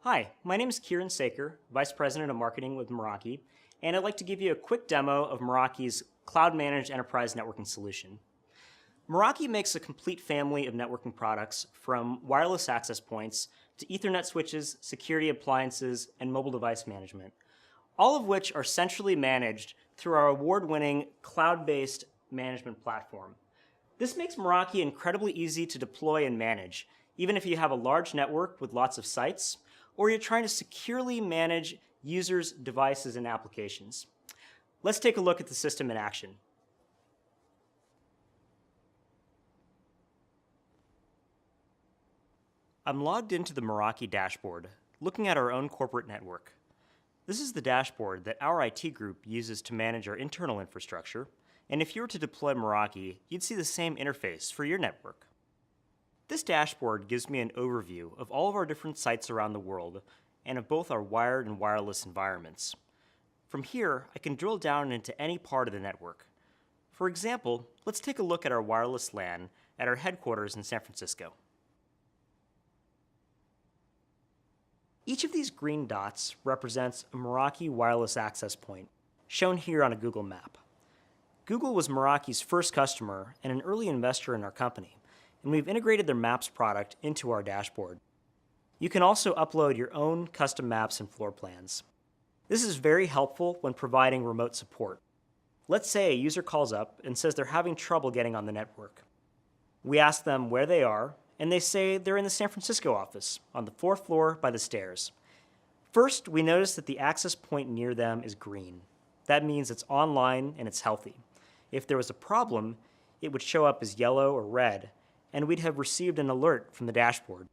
Hi, my name is Kieran Saker, Vice President of Marketing with Meraki, and I'd like to give you a quick demo of Meraki's cloud-managed enterprise networking solution. Meraki makes a complete family of networking products from wireless access points to Ethernet switches, security appliances, and mobile device management, all of which are centrally managed through our award-winning cloud-based management platform. This makes Meraki incredibly easy to deploy and manage, even if you have a large network with lots of sites, or you're trying to securely manage users' devices and applications. Let's take a look at the system in action. I'm logged into the Meraki dashboard, looking at our own corporate network. This is the dashboard that our IT group uses to manage our internal infrastructure, and if you were to deploy Meraki, you'd see the same interface for your network. This dashboard gives me an overview of all of our different sites around the world and of both our wired and wireless environments. From here, I can drill down into any part of the network. For example, let's take a look at our wireless LAN at our headquarters in San Francisco. Each of these green dots represents a Meraki wireless access point, shown here on a Google map. Google was Meraki's first customer and an early investor in our company, and we've integrated their Maps product into our dashboard. You can also upload your own custom maps and floor plans. This is very helpful when providing remote support. Let's say a user calls up and says they're having trouble getting on the network. We ask them where they are, and they say they're in the San Francisco office, on the 4th floor by the stairs. First, we notice that the access point near them is green. That means it's online and it's healthy. If there was a problem, it would show up as yellow or red, and we'd have received an alert from the dashboard.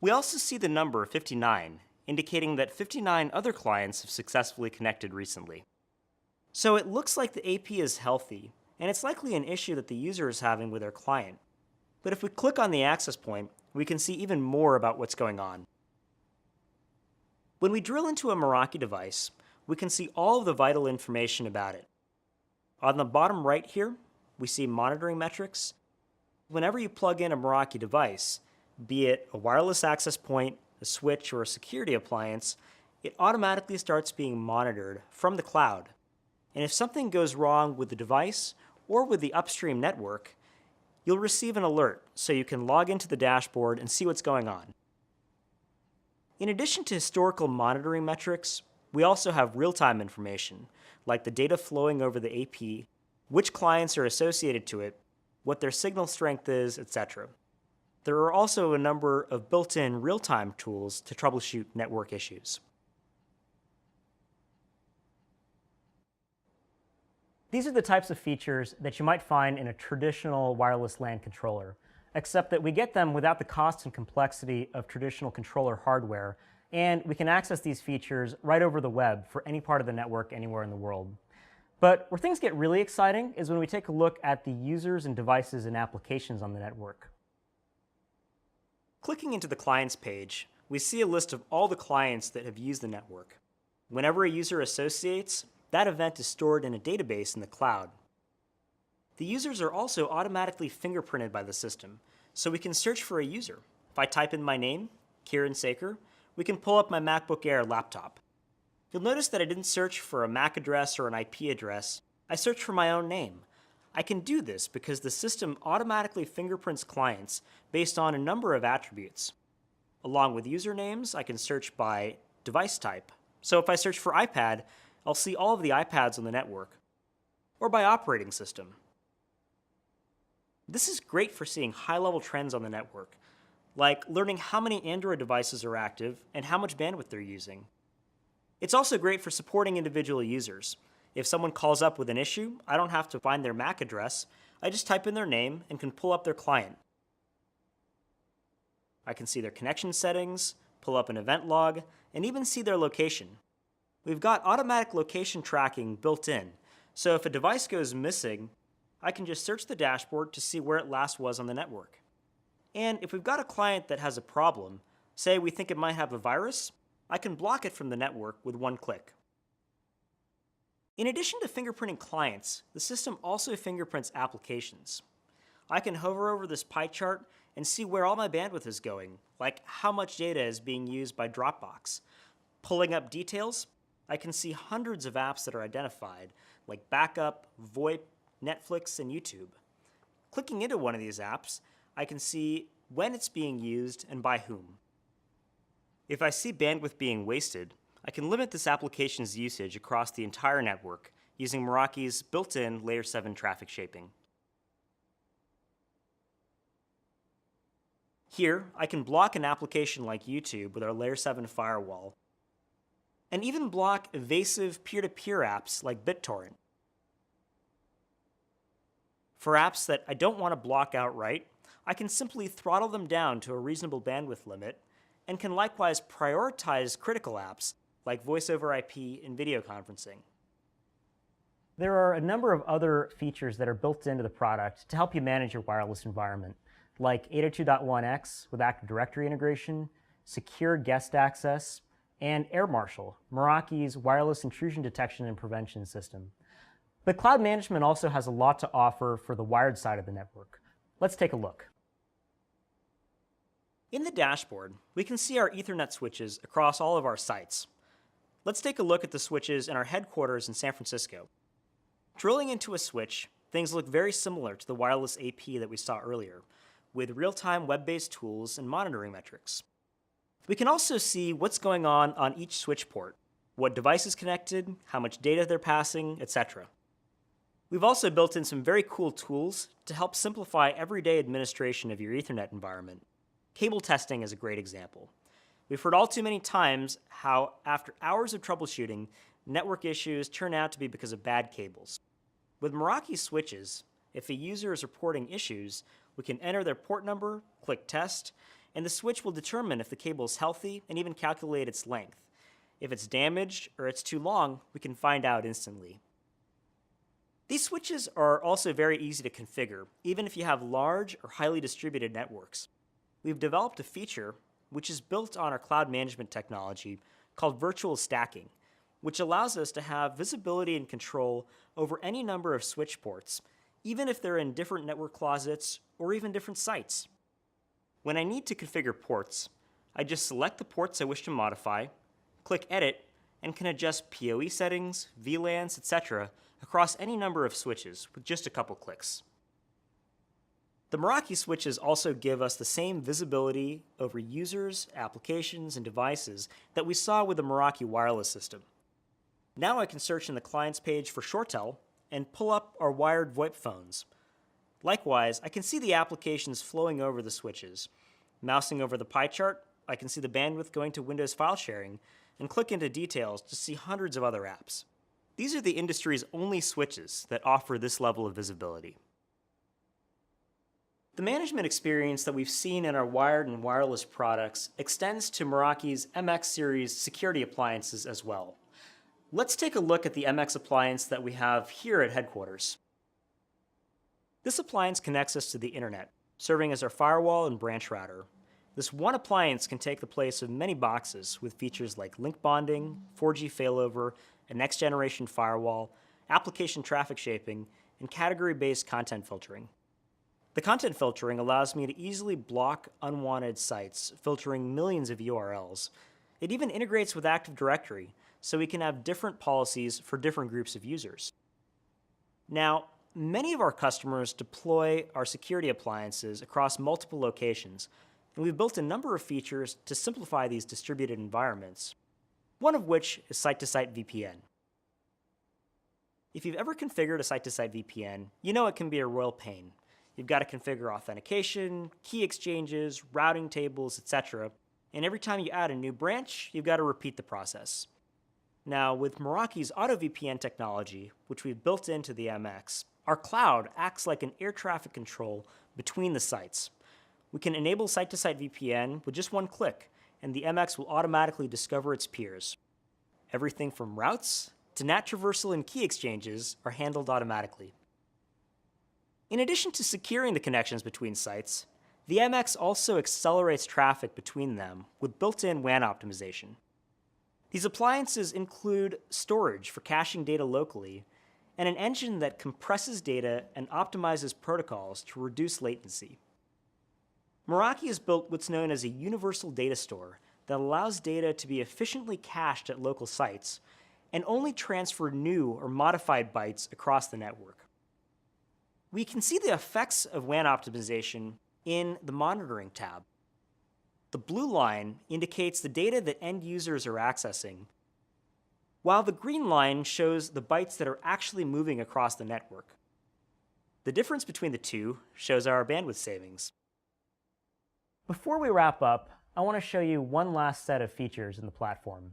We also see the number 59, indicating that 59 other clients have successfully connected recently. So it looks like the AP is healthy, and it's likely an issue that the user is having with their client. But if we click on the access point, we can see even more about what's going on. When we drill into a Meraki device, we can see all of the vital information about it. On the bottom right here, we see monitoring metrics. Whenever you plug in a Meraki device, be it a wireless access point, a switch, or a security appliance, it automatically starts being monitored from the cloud. And if something goes wrong with the device or with the upstream network, you'll receive an alert so you can log into the dashboard and see what's going on. In addition to historical monitoring metrics, we also have real-time information, like the data flowing over the AP, which clients are associated to it, what their signal strength is, etc. There are also a number of built-in real-time tools to troubleshoot network issues. These are the types of features that you might find in a traditional wireless LAN controller, except that we get them without the cost and complexity of traditional controller hardware, and we can access these features right over the web for any part of the network anywhere in the world. But where things get really exciting is when we take a look at the users and devices and applications on the network. Clicking into the Clients page, we see a list of all the clients that have used the network. Whenever a user associates, that event is stored in a database in the cloud. The users are also automatically fingerprinted by the system, so we can search for a user. If I type in my name, Kieran Saker, we can pull up my MacBook Air laptop. You'll notice that I didn't search for a MAC address or an IP address. I searched for my own name. I can do this because the system automatically fingerprints clients based on a number of attributes. Along with usernames, I can search by device type. So if I search for iPad, I'll see all of the iPads on the network, or by operating system. This is great for seeing high-level trends on the network, like learning how many Android devices are active and how much bandwidth they're using. It's also great for supporting individual users. If someone calls up with an issue, I don't have to find their MAC address. I just type in their name and can pull up their client. I can see their connection settings, pull up an event log, and even see their location. We've got automatic location tracking built in, so if a device goes missing, I can just search the dashboard to see where it last was on the network. And if we've got a client that has a problem, say we think it might have a virus, I can block it from the network with one click. In addition to fingerprinting clients, the system also fingerprints applications. I can hover over this pie chart and see where all my bandwidth is going, like how much data is being used by Dropbox. Pulling up details, I can see hundreds of apps that are identified, like Backup, VoIP, Netflix, and YouTube. Clicking into one of these apps, I can see when it's being used and by whom. If I see bandwidth being wasted, I can limit this application's usage across the entire network using Meraki's built-in Layer 7 traffic shaping. Here, I can block an application like YouTube with our Layer 7 firewall, and even block evasive peer-to-peer apps like BitTorrent. For apps that I don't want to block outright, I can simply throttle them down to a reasonable bandwidth limit, and can likewise prioritize critical apps like voice over IP and video conferencing. There are a number of other features that are built into the product to help you manage your wireless environment, like 802.1x with Active Directory integration, secure guest access, and Air Marshal, Meraki's wireless intrusion detection and prevention system. But cloud management also has a lot to offer for the wired side of the network. Let's take a look. In the dashboard, we can see our Ethernet switches across all of our sites. Let's take a look at the switches in our headquarters in San Francisco. Drilling into a switch, things look very similar to the wireless AP that we saw earlier, with real-time web-based tools and monitoring metrics. We can also see what's going on each switch port, what device is connected, how much data they're passing, etc. We've also built in some very cool tools to help simplify everyday administration of your Ethernet environment. Cable testing is a great example. We've heard all too many times how, after hours of troubleshooting, network issues turn out to be because of bad cables. With Meraki switches, if a user is reporting issues, we can enter their port number, click test, and the switch will determine if the cable is healthy and even calculate its length. If it's damaged or it's too long, we can find out instantly. These switches are also very easy to configure, even if you have large or highly distributed networks. We've developed a feature which is built on our cloud management technology called virtual stacking, which allows us to have visibility and control over any number of switch ports, even if they're in different network closets or even different sites. When I need to configure ports, I just select the ports I wish to modify, click Edit, and can adjust PoE settings, VLANs, etc. across any number of switches with just a couple clicks. The Meraki switches also give us the same visibility over users, applications, and devices that we saw with the Meraki wireless system. Now I can search in the client's page for ShoreTel and pull up our wired VoIP phones. Likewise, I can see the applications flowing over the switches. Mousing over the pie chart, I can see the bandwidth going to Windows file sharing and click into details to see hundreds of other apps. These are the industry's only switches that offer this level of visibility. The management experience that we've seen in our wired and wireless products extends to Meraki's MX series security appliances as well. Let's take a look at the MX appliance that we have here at headquarters. This appliance connects us to the internet, serving as our firewall and branch router. This one appliance can take the place of many boxes with features like link bonding, 4G failover, a next-generation firewall, application traffic shaping, and category-based content filtering. The content filtering allows me to easily block unwanted sites, filtering millions of URLs. It even integrates with Active Directory, so we can have different policies for different groups of users. Now, many of our customers deploy our security appliances across multiple locations, and we've built a number of features to simplify these distributed environments, one of which is site-to-site VPN. If you've ever configured a site-to-site VPN, you know it can be a royal pain. You've got to configure authentication, key exchanges, routing tables, etc. And every time you add a new branch, you've got to repeat the process. Now, with Meraki's AutoVPN technology, which we've built into the MX, our cloud acts like an air traffic control between the sites. We can enable site-to-site VPN with just one click, and the MX will automatically discover its peers. Everything from routes to NAT traversal and key exchanges are handled automatically. In addition to securing the connections between sites, the MX also accelerates traffic between them with built-in WAN optimization. These appliances include storage for caching data locally and an engine that compresses data and optimizes protocols to reduce latency. Meraki has built what's known as a universal data store that allows data to be efficiently cached at local sites and only transfer new or modified bytes across the network. We can see the effects of WAN optimization in the Monitoring tab. The blue line indicates the data that end users are accessing, while the green line shows the bytes that are actually moving across the network. The difference between the two shows our bandwidth savings. Before we wrap up, I want to show you one last set of features in the platform.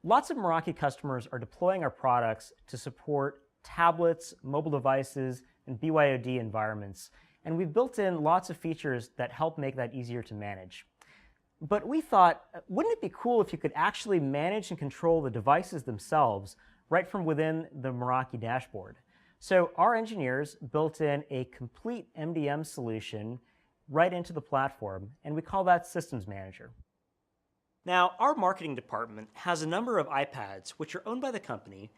Lots of Meraki customers are deploying our products to support tablets, mobile devices, and BYOD environments, and we've built in lots of features that help make that easier to manage. But we thought, wouldn't it be cool if you could actually manage and control the devices themselves right from within the Meraki dashboard? So our engineers built in a complete MDM solution right into the platform, and we call that Systems Manager. Now, our marketing department has a number of iPads, which are owned by the company,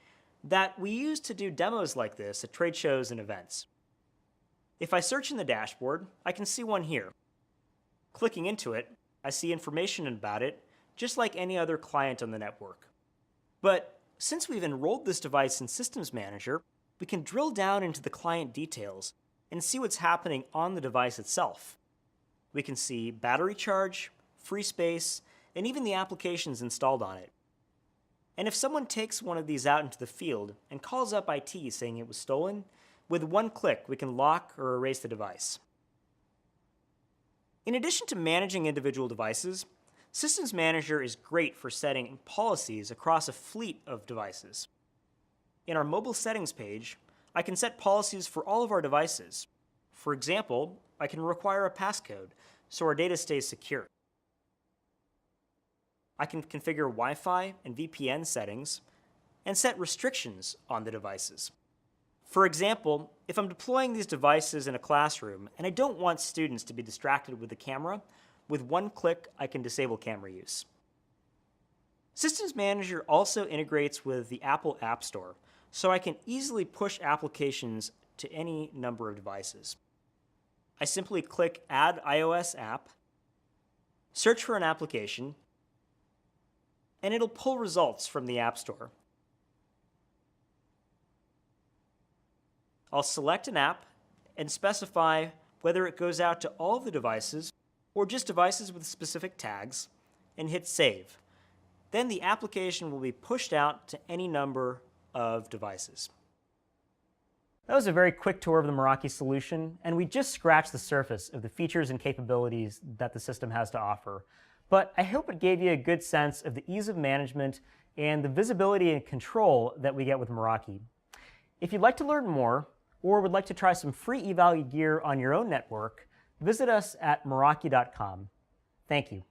that we use to do demos like this at trade shows and events. If I search in the dashboard, I can see one here. Clicking into it, I see information about it, just like any other client on the network. But since we've enrolled this device in Systems Manager, we can drill down into the client details and see what's happening on the device itself. We can see battery charge, free space, and even the applications installed on it. And if someone takes one of these out into the field and calls up IT saying it was stolen, with one click we can lock or erase the device. In addition to managing individual devices, Systems Manager is great for setting policies across a fleet of devices. In our mobile settings page, I can set policies for all of our devices. For example, I can require a passcode so our data stays secure. I can configure Wi-Fi and VPN settings and set restrictions on the devices. For example, if I'm deploying these devices in a classroom and I don't want students to be distracted with the camera, with one click I can disable camera use. Systems Manager also integrates with the Apple App Store, so I can easily push applications to any number of devices. I simply click Add iOS App, search for an application, and it'll pull results from the App Store. I'll select an app and specify whether it goes out to all of the devices or just devices with specific tags, and hit Save. Then the application will be pushed out to any number of devices. That was a very quick tour of the Meraki solution, and we just scratched the surface of the features and capabilities that the system has to offer. But I hope it gave you a good sense of the ease of management and the visibility and control that we get with Meraki. If you'd like to learn more, or would like to try some free eval gear on your own network, visit us at meraki.com. Thank you.